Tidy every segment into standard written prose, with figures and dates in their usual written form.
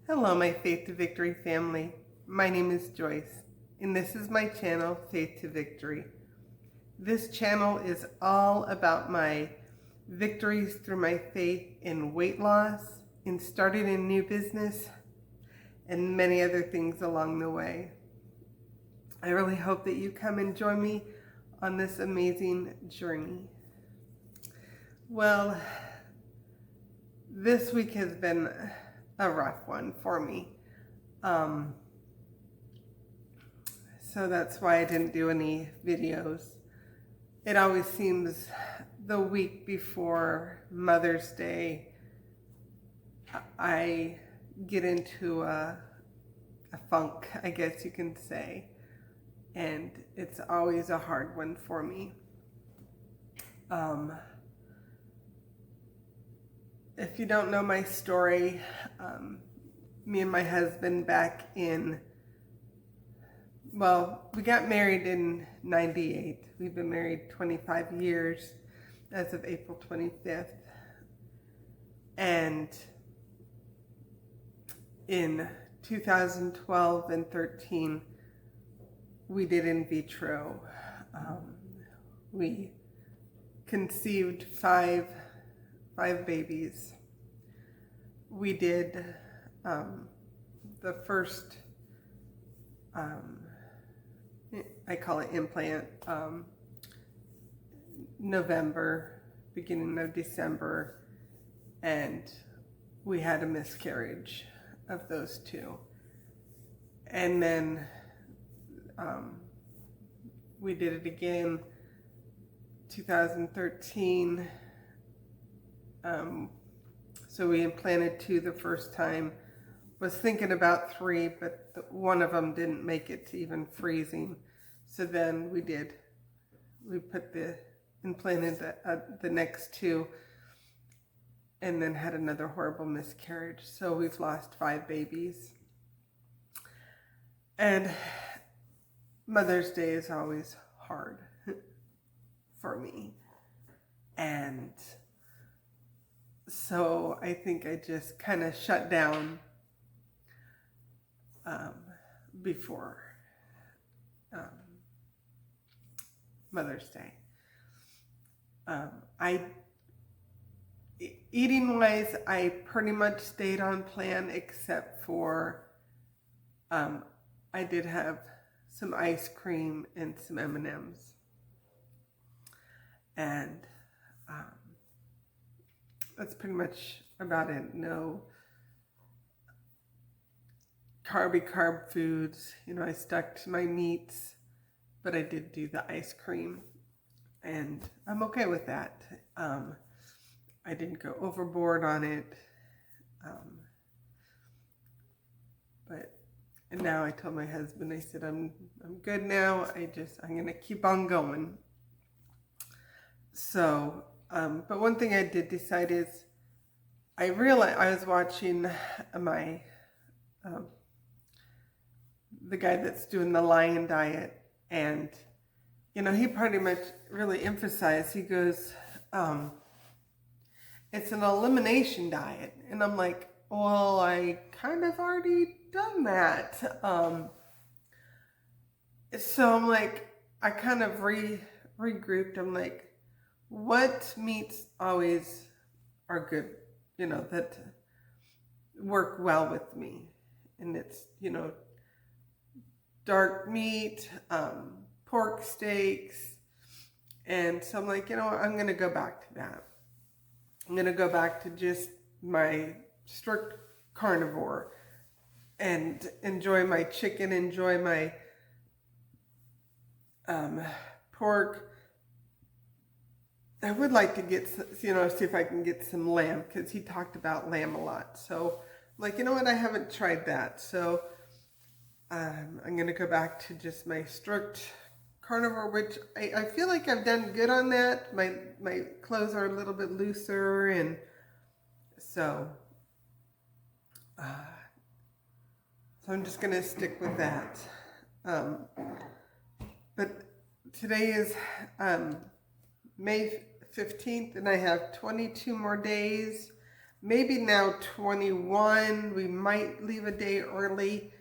Hello, my Faith to Victory family. My name is Joyce, and this is my channel, Faith to Victory. This channel is all about my victories through my faith in weight loss, in starting a new business, and many other things along the way. I really hope that you come and join me on this amazing journey. Well, this week has been a rough one for me. So that's why I didn't do any videos. It always seems the week before Mother's Day, I get into a funk, I guess you can say. And it's always a hard one for me. If you don't know my story, me and my husband back in, we got married in 98. We've been married 25 years as of April 25th. And in 2012 and 13, we did in vitro. We conceived five babies. We did the first, I call it implant, November, beginning of December, and we had a miscarriage of those two. And then we did it again 2013. So we implanted two the first time. Was thinking about three, but one of them didn't make it to even freezing. So then we implanted the next two, and then had another horrible miscarriage. So we've lost 5 babies. And Mother's Day is always hard for me. And so I think I just kind of shut down before Mother's Day. Eating wise, I pretty much stayed on plan except for I did have some ice cream and some M&Ms. And that's pretty much about it. No carb foods. I stuck to my meats, but I did do the ice cream, and I'm okay with that. I didn't go overboard on it. And now I told my husband, I said, I'm good now. I'm gonna keep on going. So, but one thing I did decide is, I realized I was watching the guy that's doing the Lion Diet, and he pretty much really emphasized, he goes, it's an elimination diet. And I'm like, well, I kind of already done that. So I'm like, I kind of regrouped. I'm like, what meats always are good, that work well with me? And it's, dark meat, pork steaks. And so I'm like, I'm going to go back to that. I'm going to go back to just my strict carnivore and enjoy my chicken, enjoy my pork. I would like to get, see if I can get some lamb, because he talked about lamb a lot. So I'm like, what, I haven't tried that. So I'm going to go back to just my strict carnivore, which I feel like I've done good on that. My clothes are a little bit looser, and so I'm just going to stick with that. But today is May 15th, and I have 22 more days maybe now 21. We might leave a day early.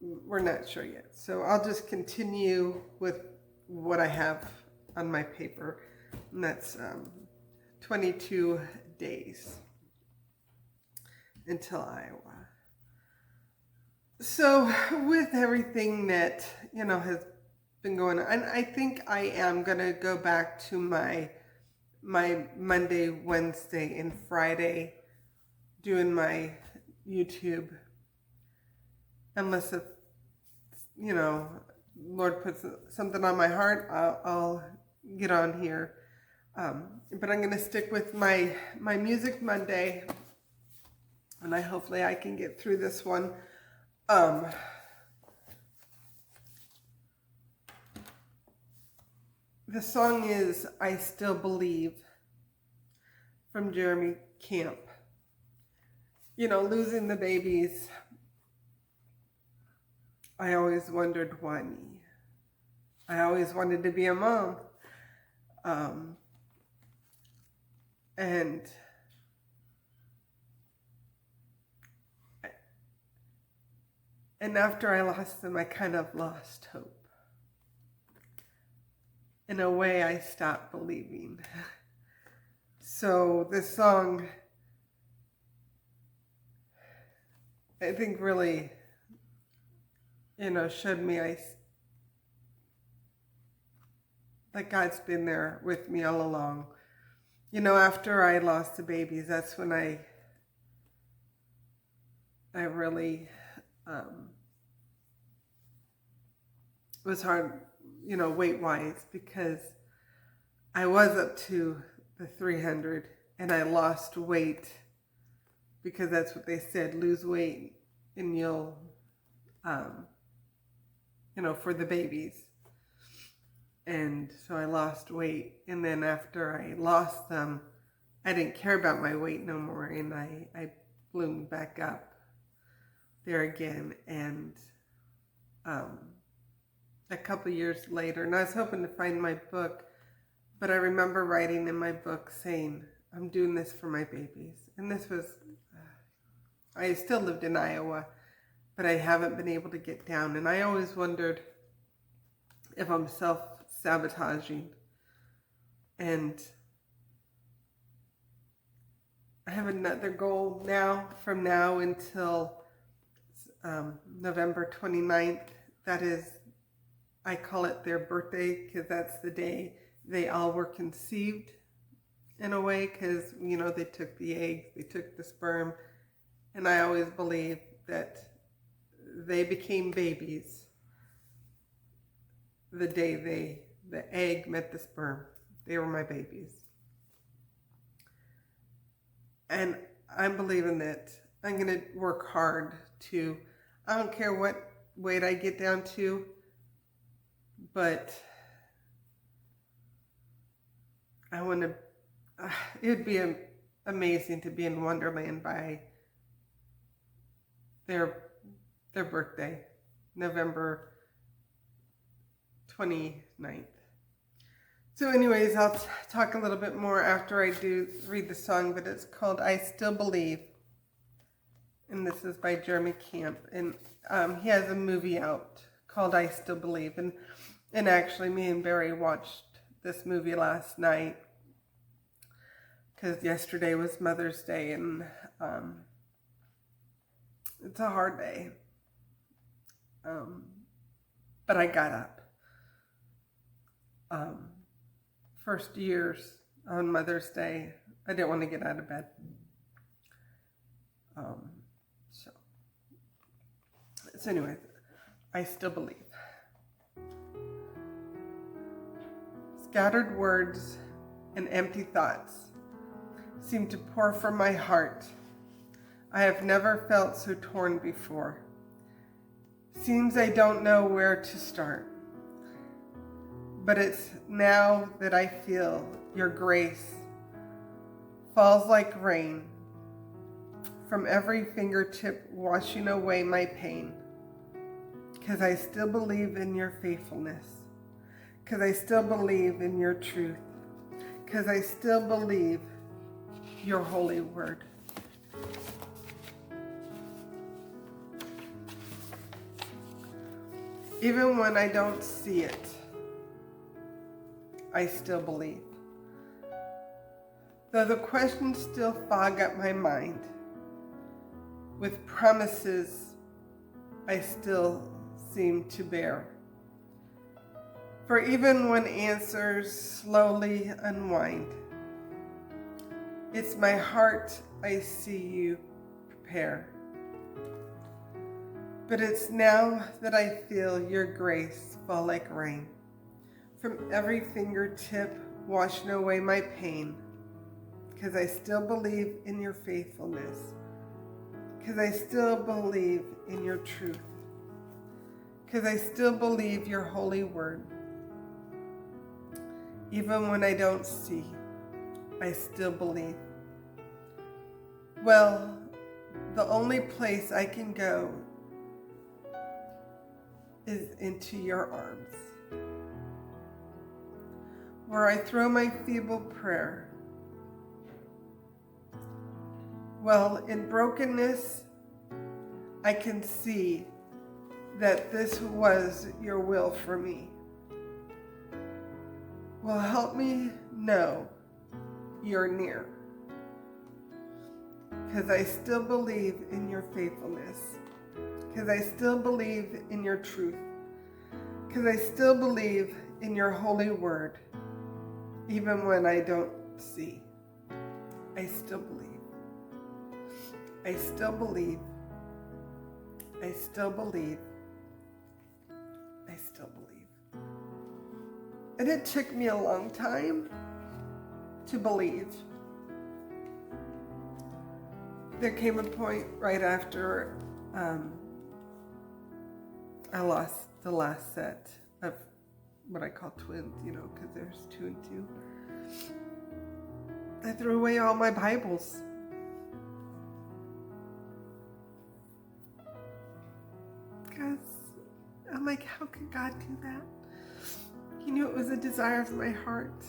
We're not sure yet. So I'll just continue with what I have on my paper, and that's 22 days until Iowa. So with everything that, has been going on, and I think I am going to go back to my Monday, Wednesday, and Friday doing my YouTube, unless if, Lord puts something on my heart, I'll get on here. But I'm going to stick with my Music Monday, and hopefully I can get through this one. The song is I Still Believe from Jeremy Camp. Losing the babies, I always wondered why me. I always wanted to be a mom. And after I lost them, I kind of lost hope. In a way, I stopped believing. So this song, I think really, showed me that God's been there with me all along. After I lost the babies, that's when I really, it was hard, weight-wise, because I was up to the 300 and I lost weight because that's what they said, lose weight and you'll, for the babies. And so I lost weight, and then after I lost them, I didn't care about my weight no more, and I bloomed back up there again. And a couple years later, and I was hoping to find my book, but I remember writing in my book saying, I'm doing this for my babies. And this was, I still lived in Iowa, but I haven't been able to get down. And I always wondered if I'm self-sabotaging. And I have another goal now, from now until November 29th. That is, I call it their birthday, because that's the day they all were conceived, in a way, because, they took the eggs, they took the sperm, and I always believed that they became babies the day the egg met the sperm. They were my babies. And I'm believing that I'm going to work hard to, I don't care what weight I get down to, but I want to, it would be amazing to be in Wonderland by their birthday, November 29th. So anyways, I'll talk a little bit more after I do read the song, but it's called I Still Believe. And this is by Jeremy Camp. And he has a movie out called I Still Believe. And actually, me and Barry watched this movie last night, because yesterday was Mother's Day, and it's a hard day. But I got up. First years on Mother's Day, I didn't want to get out of bed. So anyway, I still believe. Scattered words and empty thoughts seem to pour from my heart. I have never felt so torn before. Seems I don't know where to start. But it's now that I feel your grace falls like rain from every fingertip, washing away my pain. 'Cause I still believe in your faithfulness. 'Cause I still believe in your truth. because I still believe your holy word. Even when I don't see it, I still believe. Though the questions still fog up my mind, with promises I still seem to bear. For even when answers slowly unwind, it's my heart I see you prepare. But it's now that I feel your grace fall like rain, from every fingertip washing away my pain, because I still believe in your faithfulness, because I still believe in your truth, because I still believe your holy word. Even when I don't see, I still believe. Well, the only place I can go is into your arms, where I throw my feeble prayer. Well, in brokenness, I can see that this was your will for me. Well, help me know you're near, because I still believe in your faithfulness, because I still believe in your truth, because I still believe in your holy word, even when I don't see. I still believe. I still believe. I still believe. I still believe. And it took me a long time to believe. There came a point right after I lost the last set of what I call twins, because there's 2 and 2. I threw away all my Bibles. Because I'm like, how could God do that? He knew it was a desire of my heart.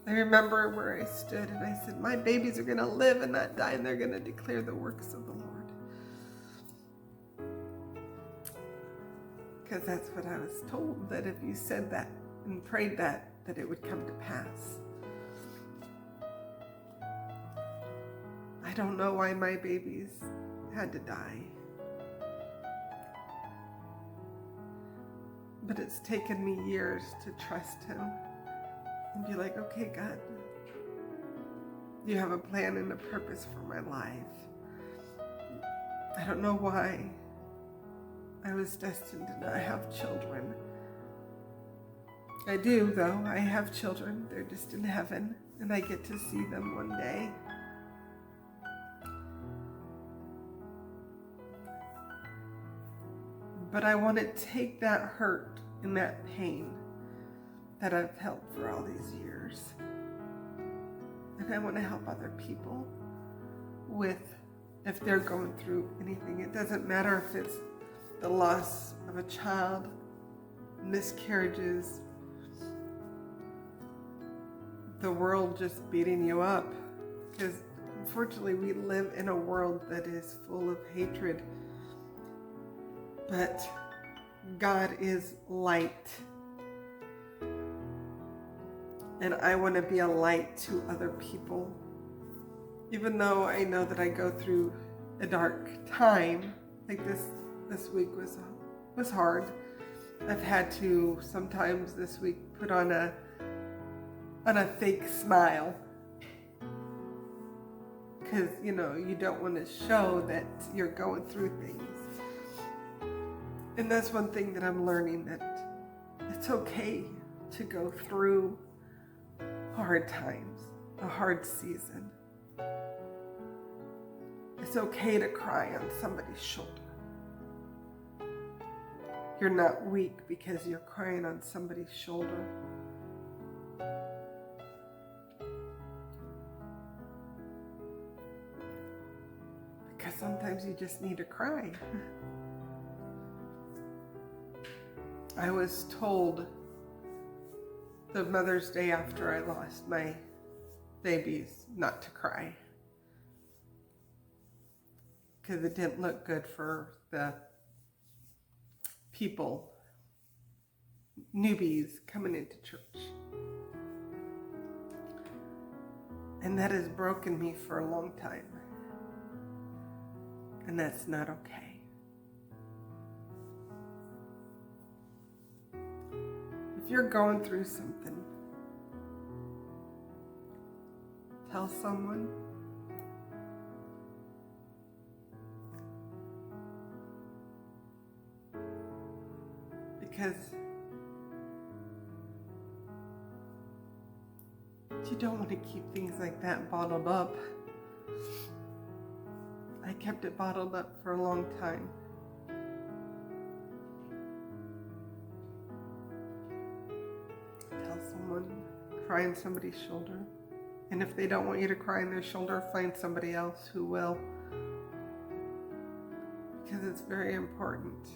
I remember where I stood and I said, my babies are going to live and not die, and they're going to declare the works of the Lord. Because that's what I was told, that if you said that and prayed that it would come to pass. I don't know why my babies had to die. But it's taken me years to trust him and be like, okay, God, you have a plan and a purpose for my life. I don't know why I was destined to not have children. I do, though. I have children. They're just in heaven, and I get to see them one day. But I want to take that hurt and that pain that I've felt for all these years, and I want to help other people if they're going through anything. It doesn't matter if it's the loss of a child, miscarriages, the world just beating you up, because unfortunately we live in a world that is full of hatred. But God is light. And I want to be a light to other people. Even though I know that I go through a dark time, like this week was hard. I've had to sometimes this week put on a fake smile. Because, you don't want to show that you're going through things. And that's one thing that I'm learning, that it's okay to go through hard times, a hard season. It's okay to cry on somebody's shoulder. You're not weak because you're crying on somebody's shoulder. Because sometimes you just need to cry. I was told the Mother's Day after I lost my babies not to cry, because it didn't look good for the people, newbies coming into church. And that has broken me for a long time. And that's not okay. If you're going through something, tell someone. Because you don't want to keep things like that bottled up. I kept it bottled up for a long time. Tell someone, cry on somebody's shoulder. And if they don't want you to cry on their shoulder, find somebody else who will. Because it's very important.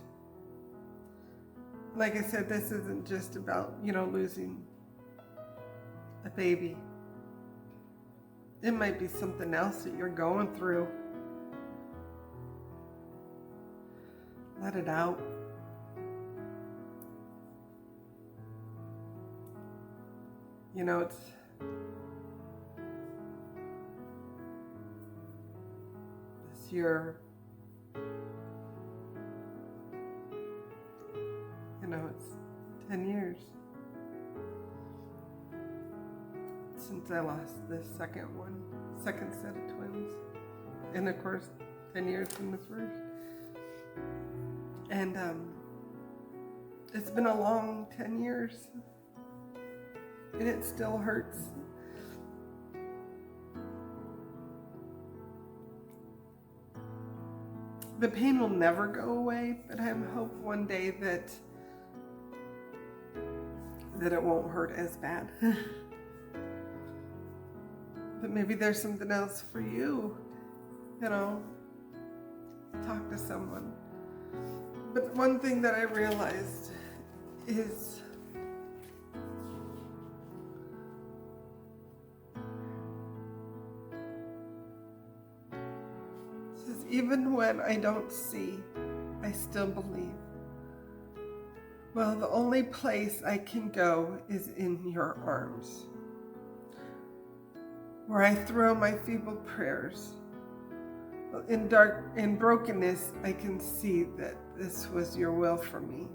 Like I said, this isn't just about, losing a baby. It might be something else that you're going through. Let it out. It's your, it's 10 years since I lost the second set of twins. And of course, 10 years from the first. And it's been a long 10 years. And it still hurts. The pain will never go away, but I hope one day that it won't hurt as bad. But maybe there's something else for you. Talk to someone. But one thing that I realized is even when I don't see, I still believe. Well, the only place I can go is in your arms, where I throw my feeble prayers. In brokenness, I can see that this was your will for me.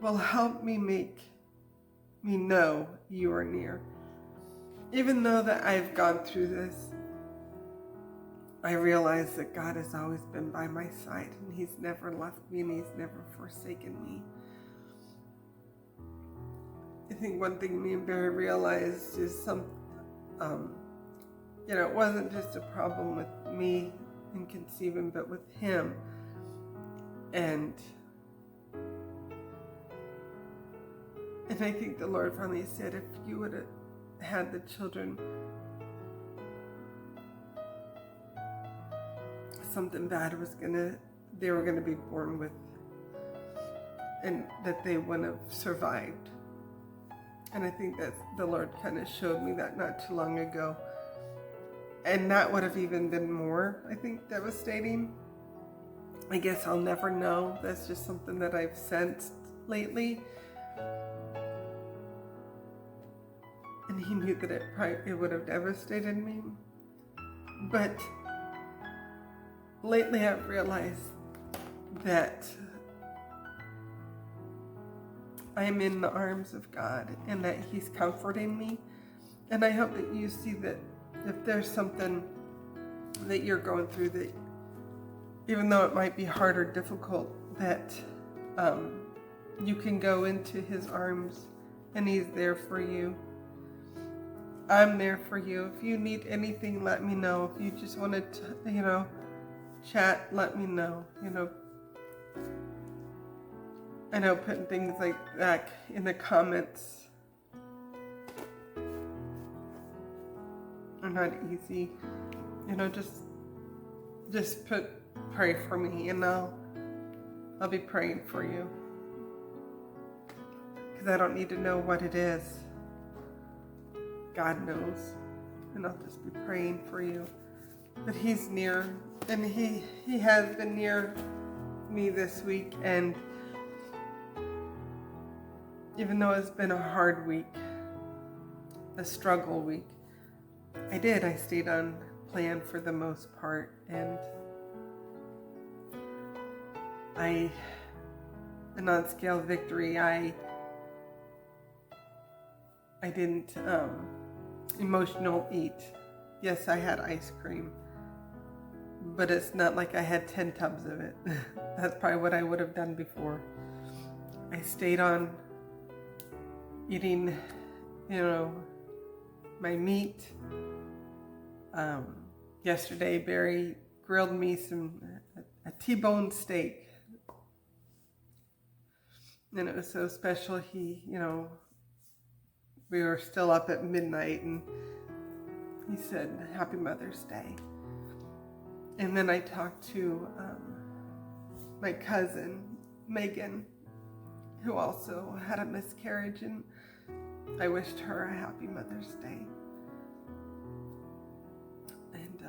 Well, help me make me know you are near. Even though that I've gone through this, I realize that God has always been by my side, and He's never left me, and He's never forsaken me. I think one thing me and Barry realized is it wasn't just a problem with me in conceiving, but with him. And I think the Lord finally said, if you would have had the children, something bad they were gonna be born with, and that they wouldn't have survived. And I think that the Lord kind of showed me that not too long ago. And that would have even been more, I think, devastating. I guess I'll never know. That's just something that I've sensed lately. And He knew that it would have devastated me. But lately I've realized that I am in the arms of God and that He's comforting me. And I hope that you see that if there's something that you're going through, that even though it might be hard or difficult, that you can go into His arms and He's there for you. I'm there for you. If you need anything, let me know. If you just want to, chat, let me know. I know putting things like that in the comments are not easy. Just pray for me, and I'll be praying for you. because I don't need to know what it is. God knows. And I'll just be praying for you. But He's near, and He has been near me this week. And even though it's been a hard week, a struggle week, I stayed on plan for the most part. And and on Scale Victory, I didn't emotional eat. Yes, I had ice cream, but it's not like I had 10 tubs of it. That's probably what I would have done before. I stayed on eating, my meat. Yesterday, Barry grilled me a T-bone steak. And it was so special. We were still up at midnight, and he said, "Happy Mother's Day." And then I talked to my cousin, Megan, who also had a miscarriage, and I wished her a happy Mother's Day. And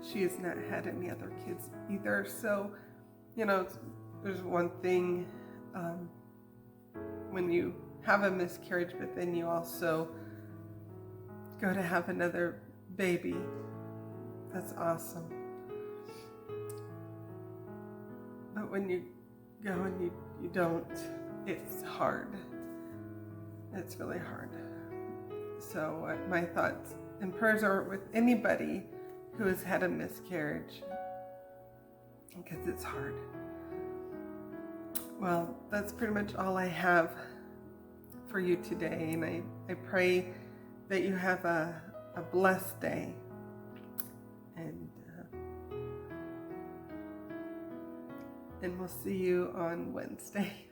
she has not had any other kids either. So, there's one thing when you have a miscarriage, but then you also go to have another baby. That's awesome. But when you go and you don't, it's hard. It's really hard. So my thoughts and prayers are with anybody who has had a miscarriage, because it's hard. Well, that's pretty much all I have for you today, and I pray that you have a blessed day, and we'll see you on Wednesday.